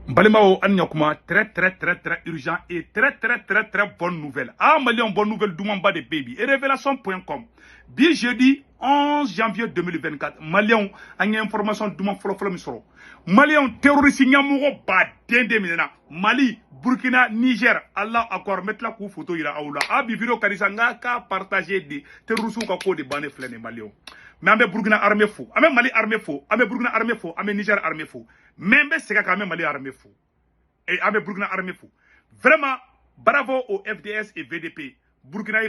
Balimao Anyakuma, très urgent et très bonne nouvelle. Ah, Malion, bonne nouvelle, Doumamba de Baby. Et révélation.com. Bien jeudi 11 janvier 2024. Malion, a une information Doumam Folo Misoro. Malion, terroriste Nyamouro, ba dende minena. Mali, Burkina, Niger, Allah accord, mettre la coup photo ira aoula. Ah, biviro karisanga ka partager des terroristes ka ko de bane flene Malion. Mais on Burkina armée fou, on Mali armée fou, on Burkina armée fou, on Niger armée fou. Même c'est quand même Mali armée fou. Et on Burkina armée fou. Vraiment, bravo au FDS et VDP. Burkina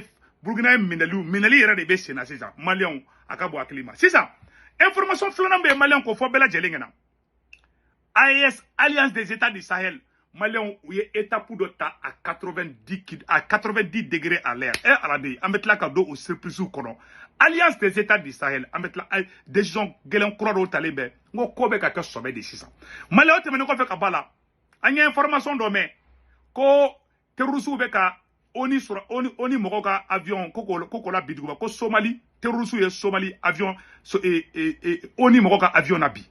Minali era de Bessena, c'est ça. Malion, Akabo Aklima. C'est ça. Information flanambe Malion ko fo bela jelengena. AES, Alliance des États du Sahel. Malion, où est étape de ta à 90 degrés à l'air. Et à la dé, on met la cadeau au surprise ou kono. Alliance des États du Sahel, on met la décision gelen croix au talibé. Ngo kobe ka sommet de 600. Malion, te meno ko fait kabala. Anya information do me ko terroristes be ka oni mokoka avion koko la biduba ko Somali terroristes et Somali avion oni mokoka avion nabi.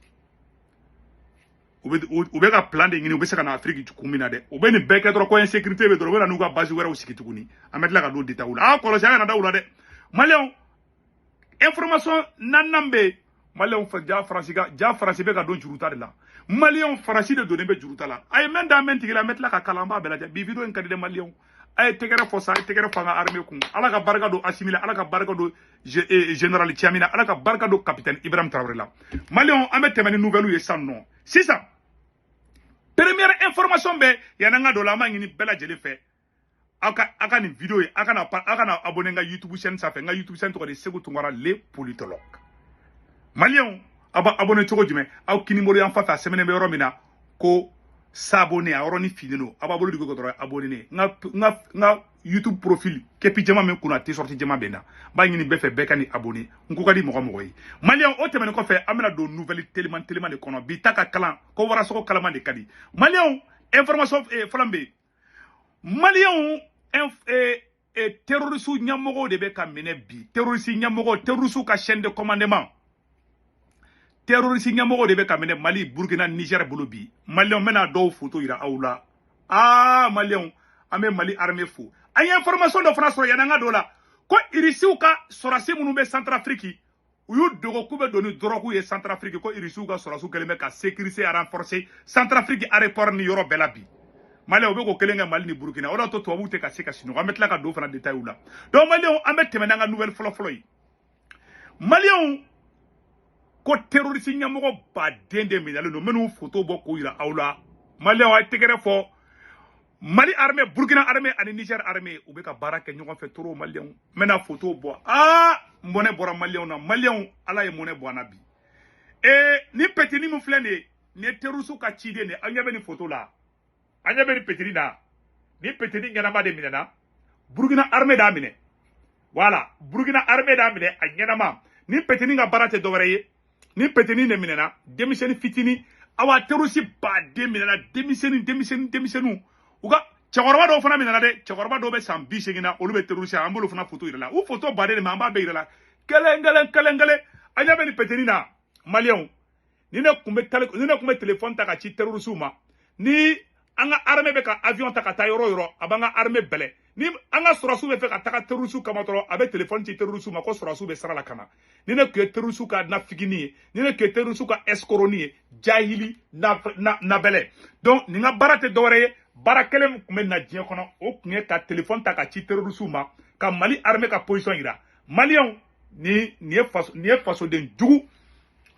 Ube ka plan de ngini ube se kana Afrique kumina de ube ni beke dro ko insécurité be dro be na nuga base wera usiki tukuni ametla ka do deta wula a ko lo janga na da wula de Malion information nanambe Malion fa ja France be ka don juruta de la Malion France de donner be juruta la ay men da men tigila metla ka kalamba be la bi video en kadi de Malion ay tegere fosa tegere fanga armée kun ala ka barka do assimilé ala ka barka do général Tiamina ala ka barka do capitaine Ibrahim Traoré la Malion ame temani nouvelle ye sans nom c'est ça. Première information be yananga do la ma ngini bela jeli fe aka ni vidéo aka na abonné nga YouTube chaîne ça fait nga YouTube chaîne to de Sékou Tounkara les politologues Malion aba abonné to ko jumé aw kini mori en fa semaine be romina ko s'abonner a oroni finino aba bolo digo ko dro abonné nga YouTube profil kepi jama men kuna te sorti jama bena ba ngini be fe be kani abonné nko kadi mo yi Malion o temene ko fe amena do nouvelle tellement de kono bi taka kalan ko wara soko kalama de kadi Malion information flambe Malion terroriste nyamogo de be ka mene bi terroriste nyamogo terroriste ka chaîne de commandement terroriste nyamogo de be ka mene Mali Burkina Niger bolobi Malion mena do photo ira aula ah Malion ame Mali armée fou ay information de France yananga do la ko irisiu ka sorasi munu be Centrafrique uyu dogo kube doni drogu ye Centrafrique ko irisiu ka sorasu keleme ka sécurité a renforcer Centrafrique aéroport ni yoro belabi Mali obe ko kelenga Mali ni Burkina ola to to te ka seka sino ametla ka do fana détail la donc Mali on amet temenanga nouvelle folo yi Mali ko terroriste nyamogo ba dende minale no menu photo boko ira aula Mali ay tegere fo Mali armée Burkina armée ani Niger armée ube ka baraka ñogo fe toro Malion mena photo bo ah mone bora Malion na Malion ala ye mone bo anabi ni petini mu flene ne terusu ka chide ne anyabe ni photo la anyabe ni petini na ni petini ngana ba de minena Burkina armée da mine voilà Burkina armée da mine anyana ma ni petini nga barate dogere ni petini ne minena demiseni fitini awa terusi ba de minena demiseni uga chakoroba do fana minana de chakoroba do be sam bi segina olu be terroriste ambolo fana photo irala u photo bade ma amba be irala kelengale anya be ni petenina Malion ni ne kumbe téléphone ta ka ci terroriste ma ni anga armée be ka avion ta ka ta yoro abanga armée bele ni anga sorasu be fe ka ta ka terroriste kama toro abe téléphone ci terroriste ma ko sorasu be sara la kana ni ne ke terroriste ka na figini ni ne ke terroriste ka escoroni jahili na bele donc ni nga barate dore barakele kumen na dien kono o kunye ka téléphone ta ka ci terroriste ma ka Mali armée ka position ira Malion ni faso den jugu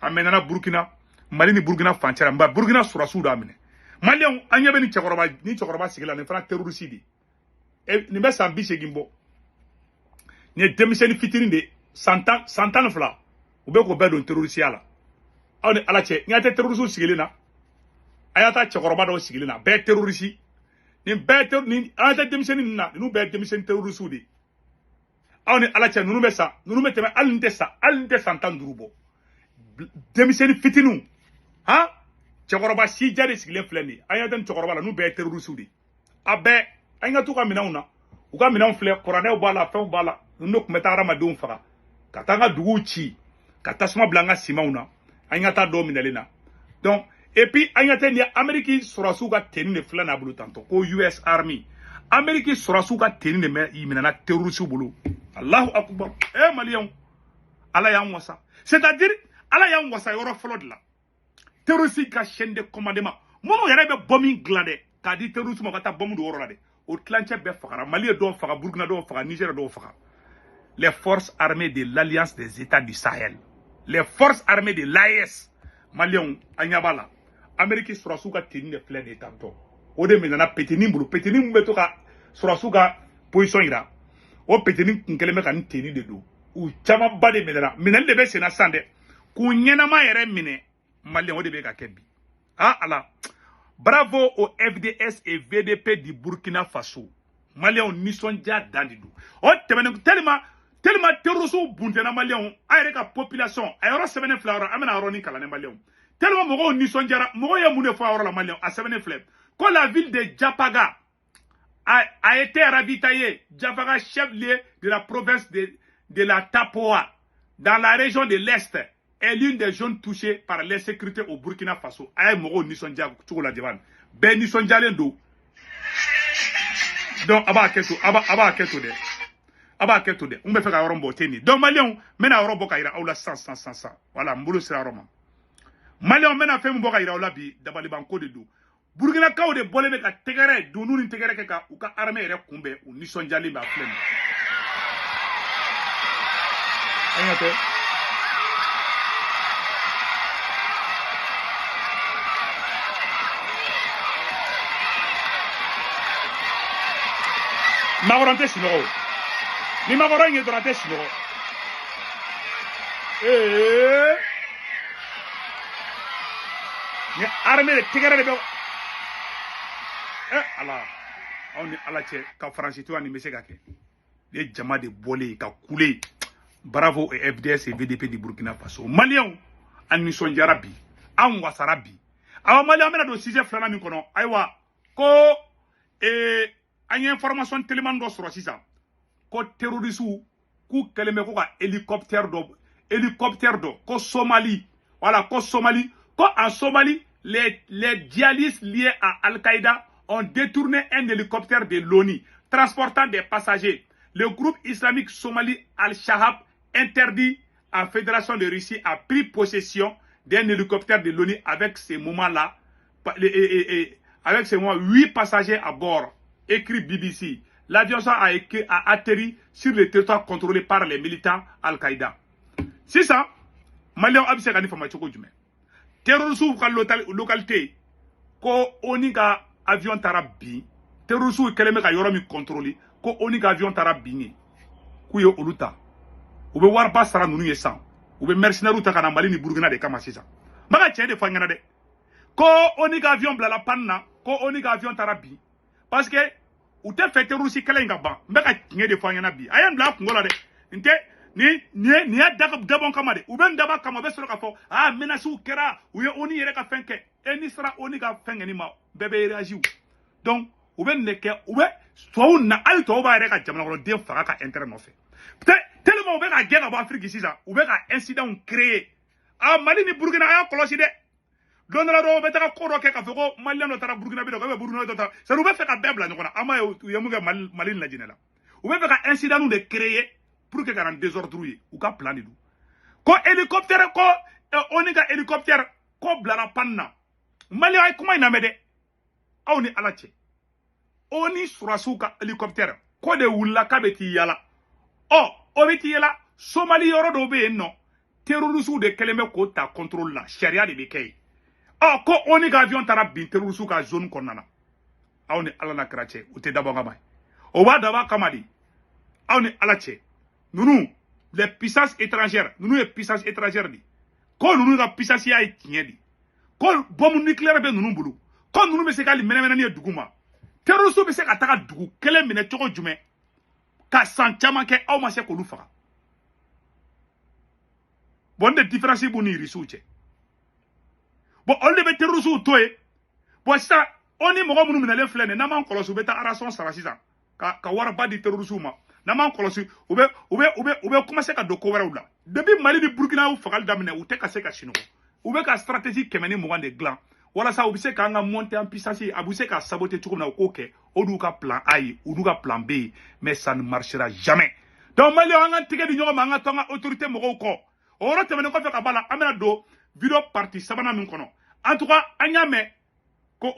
amenana Burkina Mali ni Burkina frontière mba Burkina surasu da amene Malion anyabe ni chakoroba sigila ni fana terroriste di ni be sambi segimbo ni demiseni fitini de santan fla ube ko be don terroriste ala awni ala che ngate terroriste sigilina ayata chakoroba do sigilina be terroriste ni ata demiseni na nu be demiseni terroriste di awni ala che nunu be teme alinte santan durubo demiseni fitinu ha chakoroba si jare sigile fleni ayata chakoroba la nu be terroriste di abe anga tuka minauna uka minaun fle korane bala fa bala no kumeta ramadun fara katanga dugu ci katasma blanga simauna anga ta do minalena donc Et puis anyate ni Ameriki surasu ka teni ne flan abulu tanto ko US Army Ameriki surasu ka teni ne me iminana terroriste bulu Allahu akbar malion ala ya wasa c'est-à-dire ala ya wasa yoro folo de la terroriste ka chaîne de commandement mono yere be bombing glande ka di terroriste mo kata bombe do woro la de o clanche be fakara Mali do faka Burkina do faka Niger do faka les forces armées de l'Alliance des États du Sahel les forces armées de l'AES malion anyabala Amérique surasu ka teni ne plein état to o de menana petini beto ka surasu ka position ira o petini nkeleme ka teni de do u chama bade menana minel de be sena sande ku nyenama yere mine malien o de be ka kebi ala bravo au FDS et VDP du Burkina Faso malien nisonja dandidu o temene tellement terrorisme buntena malien ayre ka population ayro semene flora amena aroni kala ne malien tellement mogo nisonjara mogo ya mune fa la malien a semene flem quand la ville de Djapaga a été ravitaillée Djapaga chef-lieu de la province de la Tapoa dans la région de l'Est est l'une des zones touchées par l'insécurité au Burkina Faso ay mogo nisonja tout la divan ben nisonjalen do donc aba keto de aba keto de on me fait ka rombo teni donc malien mena rombo ka ira awla 100 voilà mbulu sira roma malien mena fe mbo ka ira awla bi dabali banko de do Burkina kaw de bolé ka tegere do nuni tegere ka u ka armée re kumbe u nisonjali ba flem ayate Magoronte sinoro. Ni magoronte dorate sinoro. Ni armée de tigere de be. Allah. On ni Allah che ka France to ani mese gake. Les jama de bolé ka coulé. Bravo et FDS et VDP du Burkina Faso. Malien an ni sonjarabi. An wasarabi. Awa malien mena do 6e flana mi kono. Aywa ko an information tellement do sur sisa ko terroriste ku keleme ko ka hélicoptère do ko Somalie voilà ko Somalie ko en Somalie les djihadistes liés à Al-Qaïda ont détourné un hélicoptère de l'ONU transportant des passagers. Le groupe islamique somali Al-Shahab interdit à la Fédération de Russie a pris possession d'un hélicoptère de l'ONU avec ces moments-là avec ces moments 8 passagers à bord. Écrit BBC. L'avion a atterri sur le territoire contrôlé par les militants Al-Qaïda. C'est ça. Malien abise gani fama choko jume. Terrorisme ka localité ko oni ka avion tarabi. Terrorisme keleme ka yoro mi contrôlé ko oni ka avion tarabi ni. Ku yo oluta. Ube war ba sara nunu yesan. Ube mercenaire ta kana Mali ni Burkina de kama sisa. Maka tiens de fangana de. Ko oni ka avion bla la panna ko oni ka avion tarabi. Parce que ou te fait terroriste kala nga ban mbeka kinye de fanya bi ayam la kungola de nte ni dabon kama de ou ben daba kama be soro ka fo menace kera ou ye oni yere ka fenke eni sera oni ka fenge ni ma bebe réagi donc ou ben neke ou be so na al to ba yere ka jamana ko de faka ka intérêt no fait peut-être tellement ou be ka guerre ba Afrique ici ça ou be ka incident créé Mali ni Burkina aya kolosi de don la do be ta ko roke ka foko Mali no tara Burkina be do be Burkina do ta ça nous be fait ka bebla nyona ama ye mu ga Mali la jinela ou be ka incident nous de créer pour que garan désordre ou ka plan du ko hélicoptère ko oni ga hélicoptère ko blara panna Mali ay kuma ina mede awni alache oni surasuka hélicoptère ko de wulla ka beti yala o beti yala Somali yoro do be no terrorisme de keleme ko ta contrôle la sharia de bekay ko oni ga avion tara bin terrorisme ka zone konana awni ala na krache o te dabo ngama o wa daba kamadi awni alache nunu les puissances étrangères nunu les puissances étrangères di ko nunu ga puissance ya tinyedi ko bombe nucléaire be nunu bulu ko nunu be se ka li menemena ni duguma terrorisme be se ka taka dugu kele mine toko jume ka sanchama ke aw ma se ko lu faka bonde différence bu ni risuche bon on le be terrorisme toye bon ça on ni mogo munu minale flene na man kolosu beta arason sarasisa ka waraba di terrorisme na man kolosu ube commencer ka doko wara ula depuis Mali ni Burkina ou fakal damine ou te ka se ka chino ube ka stratégie kemeni mogo de glan Voilà ça, obligé quand on monte en puissance, obligé qu'à saboter tout comme OK, on nous a plan A, on nous a plan B, mais ça ne marchera jamais. Donc Mali on a tigé d'union, on a tonga autorité moroko. On a terminé quoi faire kabala, amena do vidéo parti sabana minkono. En tout cas, anyame ko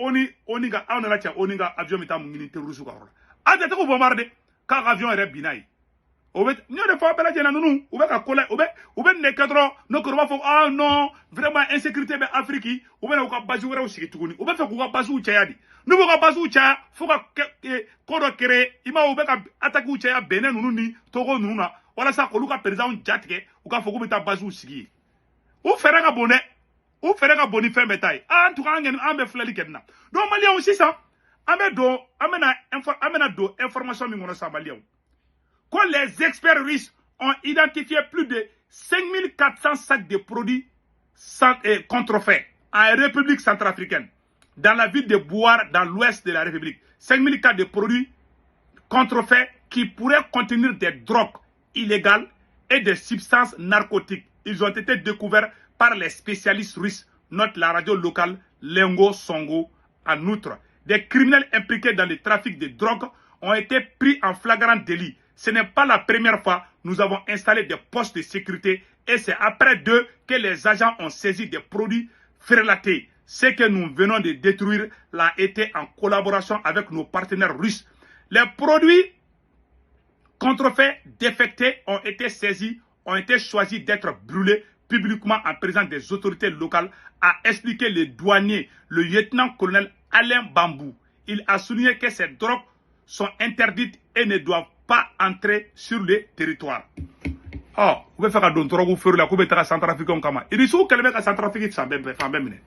oniga on a tia oniga avion mita mungini terrorisme ko. Ade te ko bombarder car avion est binai. Oubet, nous des fois, nous, ou ne cadre, nos corps font, ah non, vraiment, insécurité, mais Afrique, ou bien, on va baser au Sikitouni, ou bien, on va baser au Tchayadi. Nous, on va baser au Tchaya, faut qu'on crée, il m'a ouvert attaquer au Tchaya, Bénin, nous, ni, Togo, nous, voilà ça, qu'on a président, Jatke, ou qu'on faut qu'on mette à baser au Sigi. Ou faire un bonnet, ou faire un bonnet fait métail. Ah, en tout cas, on me flali kenna. Donc, Malien aussi, ça, amena information, mi sa Malien. Quand les experts russes ont identifié plus de 5400 sacs de produits contrefaits en République centrafricaine, dans la ville de Bouar, dans l'ouest de la République. 5400 de produits contrefaits qui pourraient contenir des drogues illégales et des substances narcotiques. Ils ont été découverts par les spécialistes russes, note la radio locale Lengo Songo. En outre, des criminels impliqués dans le trafic de drogue ont été pris en flagrant délit. Ce n'est pas la première fois que nous avons installé des postes de sécurité et c'est après d'eux que les agents ont saisi des produits frélatés. Ce que nous venons de détruire l'a été en collaboration avec nos partenaires russes. Les produits contrefaits défectés ont été saisis, ont été choisis d'être brûlés publiquement en présence des autorités locales, a expliqué le douanier, le lieutenant-colonel Alain Bambou. Il a souligné que ces drogues sont interdites et ne doivent pas entrer sur le territoire. Oh, vous pouvez faire un drogue ou faire la coupe de Centrafrique comme il risque qu'elle mette à Centrafrique sans même.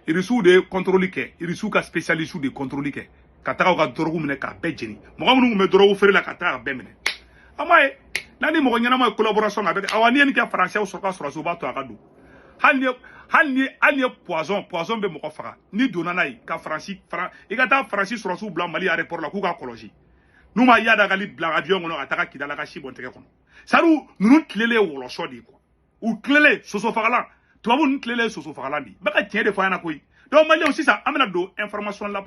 Il risque de contrôler, il risque qu'à spécialiste de contrôler. Katara ka drogue mene ka bejeni. Mo mu me drogue faire la katara bemene. Amaye, nani mo nyana mo collaboration avec awani ni ka français o soka sur so ba to akadu. Halni poison be mo ko fara. Ni donana yi ka Francis e ka ta Francis sur so blanc Mali aéroport la ku ka koloji. Nous ma yada gali blanc avion ngono ataka kidala ka shibon teke kono. Saru nous tlele wolo shodi ko. Ou tlele soso fagala. To abu tlele soso fagala di. Baka tiens de fois na koy. Donc Mali aussi ça amena do information la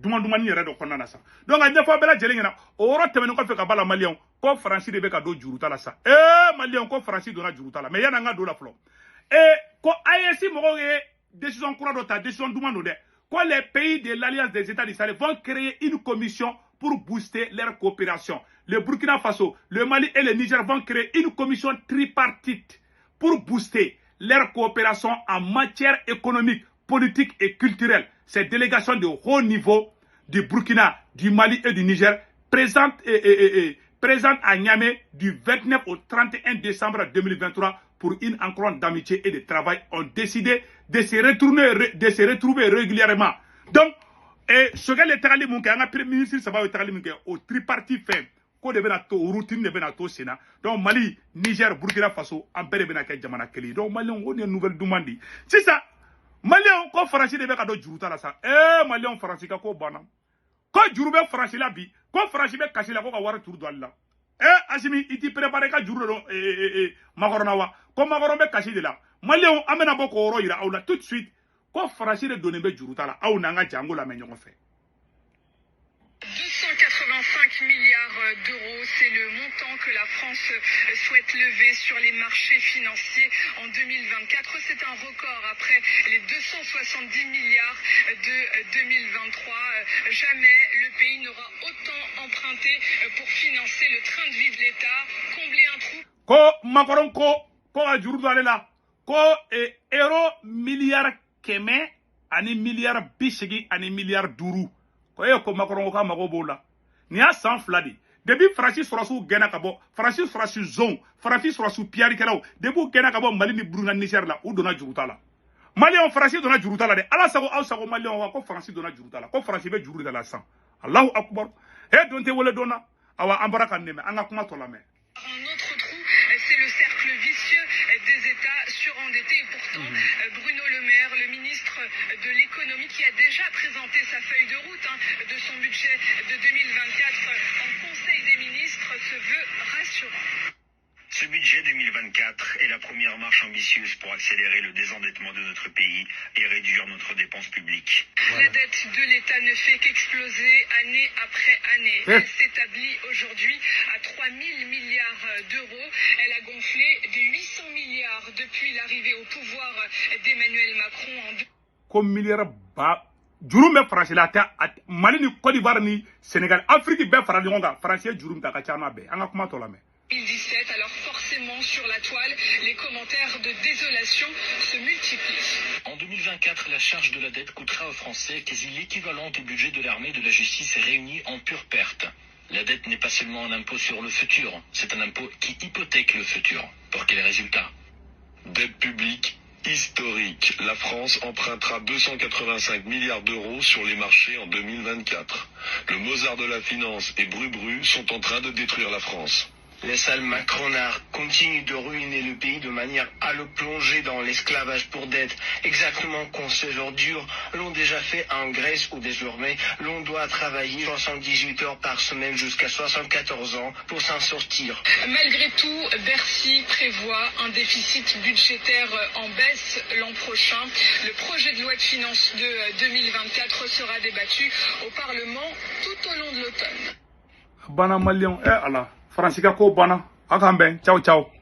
dumandumani yere do konna na sa. Donc a fois bela jele ngena oro temene ko fe ka bala Malien ko Francis de be ka do juruta la sa. Malien ko Francis do na juruta la. Mais yana nga do la flo. Ko ISI mo décision courant de ta décision dumando de. Quand les pays de l'Alliance des États du Sahel vont créer une commission pour booster leur coopération. Le Burkina Faso, le Mali et le Niger vont créer une commission tripartite pour booster leur coopération en matière économique, politique et culturelle. Ces délégations de haut niveau du Burkina, du Mali et du Niger présentes à Niamey du 29 au 31 décembre 2023 pour une rencontre d'amitié et de travail ont décidé de se retrouver régulièrement. Donc, ce que les Terali Munke, un premier ministre, ça va au Terali Munke, au tripartite fait, qu'on devait à au routine de Benato Sénat. Donc, Mali, Niger, Burkina Faso, en père de Benaké, Jamana Kelly. Donc, Mali, on a une nouvelle demande. C'est ça. Mali, on français de Bekado Juruta là, ça. Mali, on français, quoi, banam. Quand Jurube français la bi, quand français be caché la, quoi, avoir tour d'Allah. Asimi, il t'y prépare qu'à Jurolo, Magoronawa. Comme Magorombe caché de là. Mali, on amène à Boko, il a tout de suite. Quand français de donner be Juruta là, on a un Django la main, on fait. 285 milliards d'euros, c'est le montant que la France souhaite lever sur les marchés financiers en 2024. C'est un record après les 270 milliards de 2023. Jamais le pays n'aura autant emprunté pour financer le train de vie de l'État, combler un trou. Ko Macron ko a juru dale la ko euro milliard keme ani milliard bisigi ani milliard duru. Ko Macron ko mago bola ni a san fladi depuis Francis Sorasu gena kabo Francis Sorasu zone Francis Sorasu Pierre Kelaw depuis gena kabo Mali ni Burkina Niger la ou dona juruta la Mali on Francis dona juruta la de ala sago aw sago Mali on ko Francis dona juruta la ko Francis be juruta la san Allahu akbar donte wala dona awa ambaraka neme anga kuma to la me. Un autre trou, c'est le cercle vicieux des États surendettés. Et pourtant, Bruno Le Maire, le ministre de l'économie, qui a déjà présenté sa feuille de route de son budget de 2024 en Conseil des ministres, se veut rassurant. Ce budget 2024 est la première marche ambitieuse pour accélérer le désendettement de notre pays et réduire notre dépense publique. La dette de l'État ne fait qu'exploser année après année. Elle s'établit aujourd'hui à 3 000 milliards d'euros. Elle a gonflé de 800 milliards depuis l'arrivée au pouvoir d'Emmanuel Macron en comme milliard ba jurum be France la ta Mali ni Côte d'Ivoire ni Sénégal Afrique be fara ɲɔgɔn kan français jurum ta ka ca na be an ka kuma to la mɛ 2017, alors forcément sur la toile, les commentaires de désolation se multiplient. En 2024, la charge de la dette coûtera aux Français quasi l'équivalent du budget de l'armée et de la justice réunis en pure perte. La dette n'est pas seulement un impôt sur le futur, c'est un impôt qui hypothèque le futur. Pour quels résultats? Dette publique historique. La France empruntera 285 milliards d'euros sur les marchés en 2024. Le Mozart de la finance et Bru sont en train de détruire la France. Les sales macronards continuent de ruiner le pays de manière à le plonger dans l'esclavage pour dette, exactement comme ces ordures l'ont déjà fait en Grèce où désormais l'on doit travailler 78 heures par semaine jusqu'à 74 ans pour s'en sortir. Malgré tout, Bercy prévoit un déficit budgétaire en baisse l'an prochain. Le projet de loi de finances de 2024 sera débattu au Parlement tout au long de l'automne. bana Malien Allah France ka ko bana akan ben ciao ciao